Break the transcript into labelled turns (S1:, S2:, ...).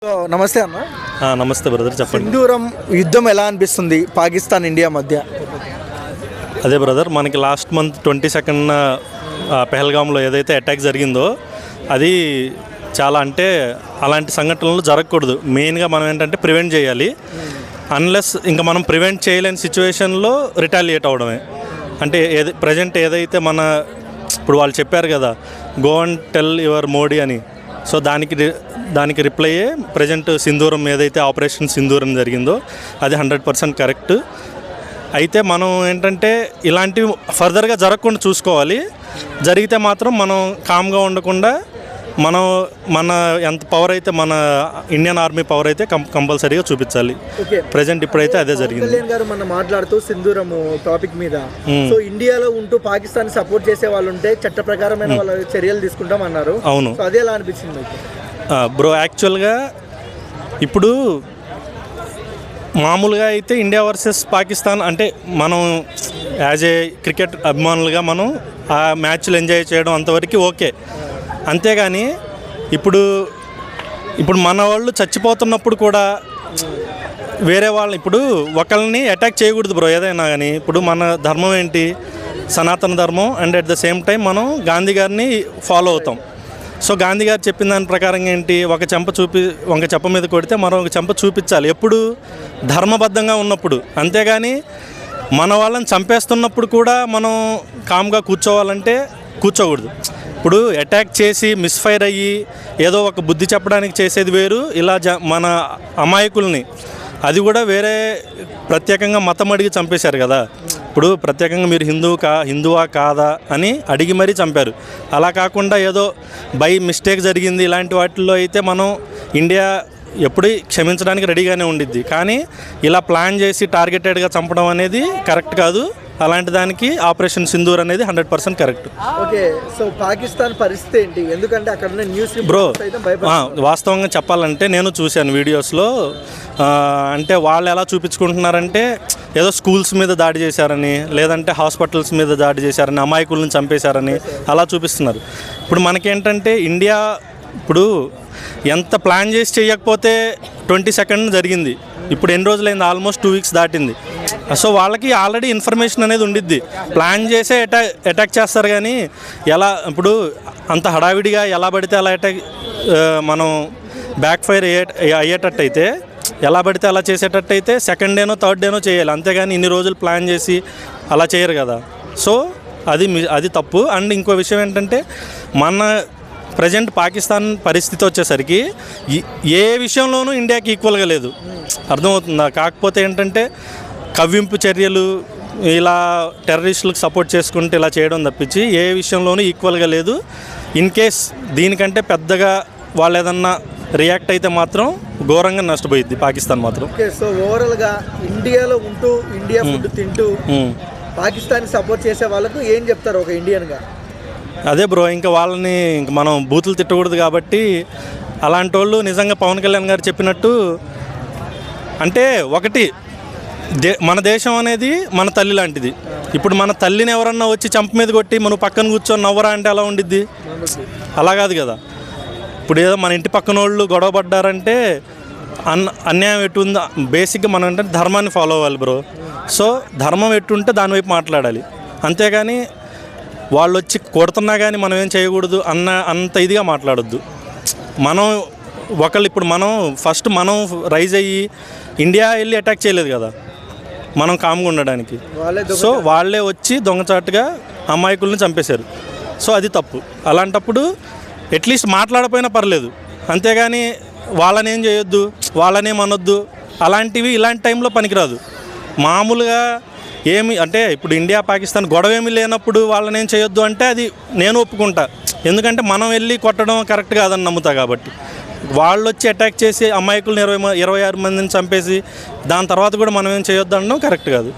S1: నమస్తే అన్న.
S2: నమస్తే బ్రదర్, చెప్పండి.
S1: సింధూరం యుద్ధం ఎలా అనిపిస్తుంది పాకిస్తాన్ ఇండియా మధ్య?
S2: అదే బ్రదర్, మనకి లాస్ట్ మంత్ 22న పెహల్గాంలో ఏదైతే అటాక్ జరిగిందో అది చాలా, అంటే అలాంటి సంఘటనలు జరగకూడదు. మెయిన్గా మనం ఏంటంటే ప్రివెంట్ చేయాలి. అన్లెస్ ఇంకా మనం ప్రివెంట్ చేయలేని సిచ్యువేషన్లో రిటాలియేట్ అవడమే. అంటే ప్రజెంట్ ఏదైతే ఇప్పుడు వాళ్ళు చెప్పారు కదా, go and tell your Modi అని. సో దానికి రిప్లైయే ప్రజెంట్ సింధూరం, ఏదైతే ఆపరేషన్ సింధూరం జరిగిందో అది 100% కరెక్ట్. అయితే మనం ఏంటంటే ఇలాంటివి ఫర్దర్గా జరగకుండా చూసుకోవాలి. జరిగితే మాత్రం మనం కామ్గా ఉండకుండా మన ఎంత పవర్ అయితే, మన ఇండియన్ ఆర్మీ పవర్ అయితే కంపల్సరీగా చూపించాలి. ప్రెజెంట్ ఇప్పుడైతే అదే జరిగింది.
S1: కళ్యాణ్ గారు మనం మాట్లాడుతూ సింధూరం టాపిక్ మీద, సో ఇండియాలో ఉంటూ పాకిస్తాన్ సపోర్ట్ చేసే వాళ్ళు ఉంటే చట్ట ప్రకారమైన వాళ్ళ చర్యలు తీసుకుంటాం అన్నారు.
S2: అవును,
S1: అదే ఎలా అనిపించింది
S2: బ్రో? యాక్చువల్గా ఇప్పుడు మామూలుగా అయితే ఇండియా వర్సెస్ పాకిస్తాన్ అంటే మనం యాజ్ ఏ క్రికెట్ అభిమానులుగా మనం ఆ మ్యాచ్లు ఎంజాయ్ చేయడం అంతవరకు ఓకే. అంతేగాని ఇప్పుడు మన వాళ్ళు చచ్చిపోతున్నప్పుడు కూడా వేరే వాళ్ళు ఇప్పుడు ఒకళ్ళని అటాక్ చేయకూడదు బ్రో, ఏదైనా కానీ. ఇప్పుడు మన ధర్మం ఏంటి? సనాతన ధర్మం. And at the same time మనం గాంధీ గారిని ఫాలో అవుతాం. సో గాంధీ గారు చెప్పిన దాని ప్రకారం ఏంటి, ఒక చెంప మీద కొడితే మరొక చెంప చూపించాలి, ఎప్పుడు ధర్మబద్ధంగా ఉన్నప్పుడు. అంతేగాని మన వాళ్ళని చంపేస్తున్నప్పుడు కూడా మనం కామ్గా కూర్చోవాలంటే కూర్చోకూడదు. ఇప్పుడు అటాక్ చేసి మిస్ఫైర్ అయ్యి ఏదో ఒక బుద్ధి చెప్పడానికి చేసేది వేరు, ఇలా మన అమాయకుల్ని అది కూడా వేరే ప్రత్యేకంగా మతం అడిగి చంపేశారు కదా. ఇప్పుడు ప్రత్యేకంగా మీరు హిందువా కాదా అని అడిగి మరీ చంపారు. అలా కాకుండా ఏదో బై మిస్టేక్ జరిగింది, ఇలాంటి వాటిల్లో అయితే మనం ఇండియా ఎప్పుడు క్షమించడానికి రెడీగానే ఉండిద్ది. కానీ ఇలా ప్లాన్ చేసి టార్గెటెడ్గా చంపడం అనేది కరెక్ట్ కాదు. అలాంటి దానికి ఆపరేషన్ సింధూర్ అనేది 100% కరెక్ట్.
S1: ఓకే, సో పాకిస్తాన్ పరిస్థితి ఏంటి? ఎందుకంటే అక్కడ న్యూస్
S2: బ్రో, వాస్తవంగా చెప్పాలంటే నేను చూశాను వీడియోస్లో. అంటే వాళ్ళు ఎలా చూపించుకుంటున్నారంటే ఏదో స్కూల్స్ మీద దాడి చేశారని, లేదంటే హాస్పిటల్స్ మీద దాడి చేశారని, అమాయకులను చంపేశారని అలా చూపిస్తున్నారు. ఇప్పుడు మనకేంటంటే ఇండియా ఇప్పుడు ఎంత ప్లాన్ చేసి చేయకపోతే 22nd జరిగింది. ఇప్పుడు ఎన్ని రోజులైంది? ఆల్మోస్ట్ 2 weeks దాటింది. సో వాళ్ళకి ఆల్రెడీ ఇన్ఫర్మేషన్ అనేది ఉండిద్ది. ప్లాన్ చేసే అటాక్ చేస్తారు. కానీ ఎలా ఇప్పుడు అంత హడావిడిగా ఎలా పడితే అలా మనం బ్యాక్ ఫైర్ అయ్యేటట్టయితే, ఎలా పడితే అలా చేసేటట్టయితే సెకండ్ డేనో థర్డ్ డేనో చేయాలి. అంతేగాని ఇన్ని రోజులు ప్లాన్ చేసి అలా చేయరు కదా. సో అది తప్పు. అండ్ ఇంకో విషయం ఏంటంటే, మన ప్రజెంట్ పాకిస్తాన్ పరిస్థితి వచ్చేసరికి ఏ విషయంలోనూ ఇండియాకి ఈక్వల్గా లేదు, అర్థమవుతుందా? కాకపోతే ఏంటంటే కవ్వింపు చర్యలు, ఇలా టెర్రరిస్టులకు సపోర్ట్ చేసుకుంటే ఇలా చేయడం తప్పించి ఏ విషయంలోనూ ఈక్వల్గా లేదు. ఇన్ కేస్ దీనికంటే పెద్దగా వాళ్ళు ఏదన్నా రియాక్ట్ అయితే మాత్రం ఘోరంగా నష్టపోయిద్ది పాకిస్తాన్ మాత్రం.
S1: ఓకే, సో ఓవరాల్గా ఇండియాలో ఉంటూ ఇండియా ఫుడ్ తింటూ పాకిస్తాన్కి సపోర్ట్ చేసే వాళ్ళకు ఏం చెప్తారు ఒక ఇండియన్గా?
S2: అదే బ్రో, ఇంకా వాళ్ళని మనం బూతులు తిట్టకూడదు కాబట్టి అలాంటి వాళ్ళు నిజంగా పవన్ కళ్యాణ్ గారు చెప్పినట్టు, అంటే ఒకటి మన దేశం అనేది మన తల్లి లాంటిది. ఇప్పుడు మన తల్లిని ఎవరన్నా వచ్చి చంప మీద కొట్టి మనం పక్కన కూర్చొని నవ్వరా అంటే ఎలా ఉండిద్ది? అలా కాదు కదా. ఇప్పుడు ఏదో మన ఇంటి పక్కన వాళ్ళు గొడవ పడ్డారంటే అన్యాయం ఎటు ఉందో, బేసిక్గా మనం అంటే ధర్మాన్ని ఫాలో అవ్వాలి బ్రో. సో ధర్మం ఎట్టుంటే దానివైపు మాట్లాడాలి. అంతేగాని వాళ్ళు వచ్చి కొడుతున్నా కానీ మనం ఏం చేయకూడదు అంత ఇదిగా మాట్లాడొద్దు. ఇప్పుడు మనం రైజ్ అయ్యి ఇండియా వెళ్ళి అటాక్ చేయలేదు కదా మనం కామ్గా ఉండడానికి. సో వాళ్ళే వచ్చి దొంగచాటుగా అమాయకుల్ని చంపేశారు. సో అది తప్పు. అలాంటప్పుడు అట్లీస్ట్ మాట్లాడపోయినా పర్లేదు, అంతేగాని వాళ్ళని ఏం చేయొద్దు, వాళ్ళనేం అనొద్దు. ఇలాంటి టైంలో పనికిరాదు. మామూలుగా అంటే ఇప్పుడు ఇండియా పాకిస్తాన్ గొడవ ఏమీ లేనప్పుడు వాళ్ళని ఏం చేయొద్దు అంటే అది నేను ఒప్పుకుంటా. ఎందుకంటే మనం వెళ్ళి కొట్టడం కరెక్ట్ కాదని నమ్ముతా. కాబట్టి వాళ్ళు వచ్చి అటాక్ చేసి అమాయకులను 26 మందిని చంపేసి దాని తర్వాత కూడా మనం ఏం చేయొద్దు అనడం కరెక్ట్ కాదు.